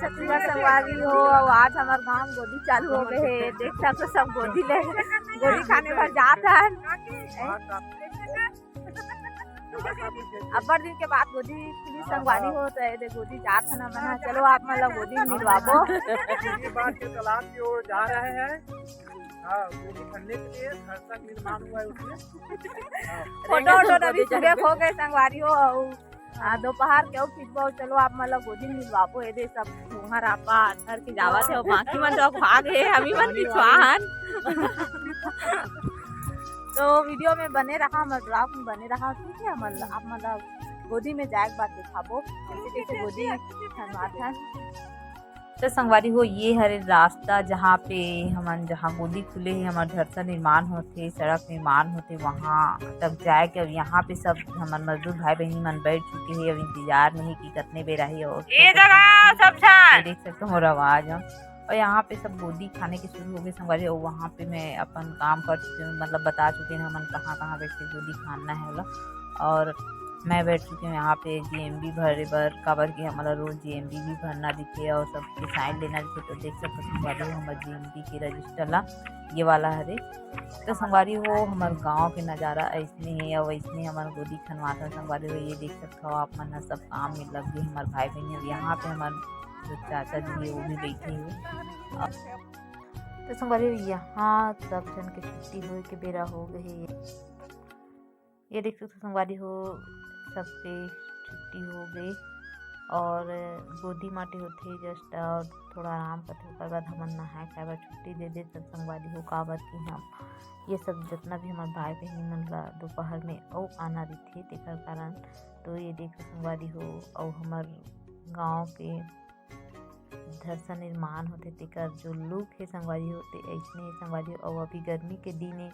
छत्तीसगढ़ संगवारी हो। और आज हमारे गांव में गोदी चालू हो गए है। देख सकते सब गोदी ले गोदी खाने भर जात हन। अब्बड़ दिन के बाद गोदी खुली संगवारी हो तो ये गोदी जात हन मना। चलो आप मतलब गोदी मिलवाबो। तालाब की ओर जा रहे हैं। गोदी भरने के लिए घर तक निर्माण हुआ है उसमें। फोटो वोटो अभी पूरे हो गए संगवारी हो। दोपहर के खिंचबो। चलो आप मतलब गोदी मिलवाबो। ये दे सब तुहर आपा घर के जावत है। बाकी मन लोग भागे हम ही मन खिंचवाहन। तो वीडियो में बने रहा, हमारे ब्लॉग में बने रहा। ठीक है मतलब आप मतलब गोदी में जाए बात दिखाबो कैसे कैसे गोदी खनवाथन। तो संगवारी हो ये हरे रास्ता जहाँ पे हमन जहाँ गोदी खुले है हमारे घर से निर्माण होते, सड़क निर्माण होते वहाँ तक जाए के। अब यहाँ पे सब हमारे मजदूर भाई बहनी मन बैठ चुके हैं। अब इंतजार में है कि कितने बेर आई और ये जगह सब देख सकते हो आवाज। और यहाँ पे सब गोदी खाने की शुरू हो गई संगवारी। और वहाँ पे मैं अपन काम कर चुके हूँ, मतलब बता चुके हैं हमन कहाँ कहाँ बैठ के गोदी खाना है वाला। और मैं बैठ चुकी हूँ यहाँ पे GMB भरे बर काबर की हमारा रोज GMB भी भरना दिखे और सबके साइन लेना दिखे। तो देख सकते संगवारी हो हमारे GMB के रजिस्टर ला ये वाला हरे। तो संगवारी हो हमारे गांव के नज़ारा ऐसने है और वैसने हमारे गोदी खनवाता संगवारी हो। ये देख सकते हो आप मन सब काम में लग गए हमारे भाई बहन। अब यहाँ पे हमारे जो चाचा जी है वो भी बैठे हुए। तो संगवारी हो यहाँ सब जन के छुट्टी हो के बेरा हो गए। ये देख सकते संगवारी हो सबके छुट्टी हो गई और गोदी माटी होते जस्ट और थोड़ा आराम करते। ओकर बाद हमन नहाए खाए बर छुट्टी दे दे तब संगवारी हो काबर कि हम ये सब जितना भी हमारे भाई बहनी मन ला दोपहर में और आना रही तेकर कारण। तो ये देख संगवारी हो और हमार गांव के घर से निर्माण होते तेकर जो लुक है संगवारी होते ऐसने संगवारी हो। और अभी गर्मी के दिन है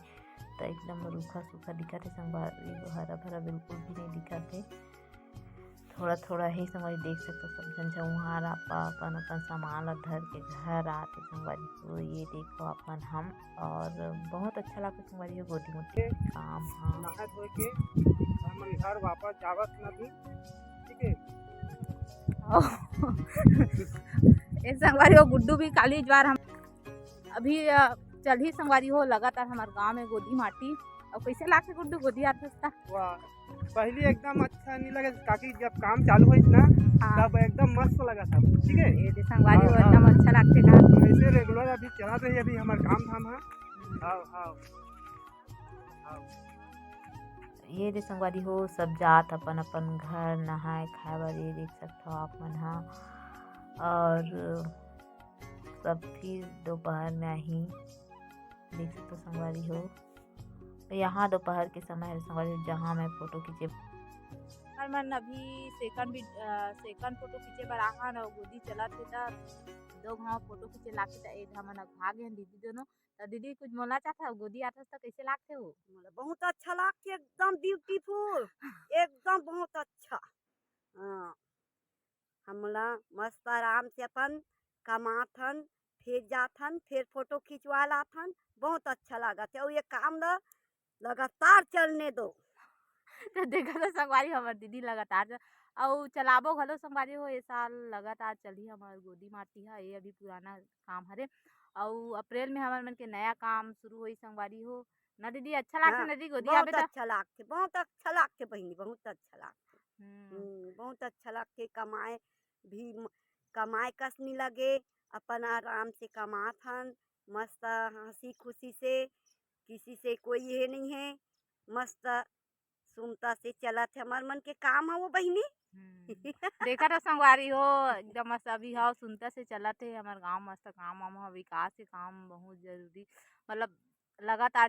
तो एकदम रूखा सूखा दिखत है संगवारी हो, हरा भरा बिल्कुल भी नहीं दिखत है। थोड़ा थोड़ा ही संगवारी देख सकते सब जन चौहार आपा अपन अपन सामान ला धर के घर आते संगवारी हो। ये देखो अपन हम और बहुत अच्छा लगता संगवारी हो गोदी मोदी काम। हाँ नहा धो के हम घर वापस जावत नहीं। ठीक है एक संगवारी हो गुड्डू भी काली ज्वार हम अभी चल ही संगवारी हो लगातार हमारे गांव में गोदी माटी। और कैसे लाके गुड्डू गोदी आते वाह पहले एकदम अच्छा नहीं लगा काकी जब काम चालू हुई ना तब एकदम मस्त लगा था। ठीक है ये संगवारी हो एकदम अच्छा लगते ना ऐसे रेगुलर अभी चला रही अभी हमारे काम धाम है। आओ आओ आओ ये दे संगवारी हो सब जात अपन अपन घर नहाए खाए बर। ये देख सकते हो आप मन हाँ। और सब फिर दोपहर में ही देख सकते हो संगवारी हो। तो यहाँ दोपहर के समय है संगवारी हो जहाँ मैं फोटो खींचे मन अभी सेकंड फोटो खींचे बर आहा न गोदी चलत थे त दो घाव फोटो खींचे लाके एक हमन भागे हैं दीदी दोनों। तो दीदी कुछ बोलना चाहता गोदी आते तो कैसे लागते हो? बहुत अच्छा लागते एकदम ब्यूटीफुल एकदम बहुत अच्छा। हाँ हमला मस्त आराम से अपन कमाथन फिर जाथन फिर फोटो खिंचवा लाथन। बहुत अच्छा लगा और ये काम लगातार चलने दो। तो देखा तो संगवारी हमार दीदी लगातार और चलाबो घलो संगवारी हो। ये साल लगातार चली हमार गोदी माटी है। ये अभी पुराना काम हरे और अप्रैल में हमारे मन के नया काम शुरू हुई संगवारी हो ना दीदी। अच्छा लगता ना दीदी गोदी आबे बहुत अच्छा लागते बहुत अच्छा लागते बहनी बहुत अच्छा लागते। बहुत अच्छा लगते कमाए भी कमाए कस नहीं लगे अपन आराम से कमाथन मस्त हंसी खुशी से किसी से कोई ये नहीं है। मस्त सुनता से चलत है हमार मन के काम है वो बहनी। देखा तो संगवारी हो एकदम मस्त अभी हो सुनता से चलत है हमारे गांव मस्त काम वाम विकास के काम बहुत जरूरी मतलब लगातार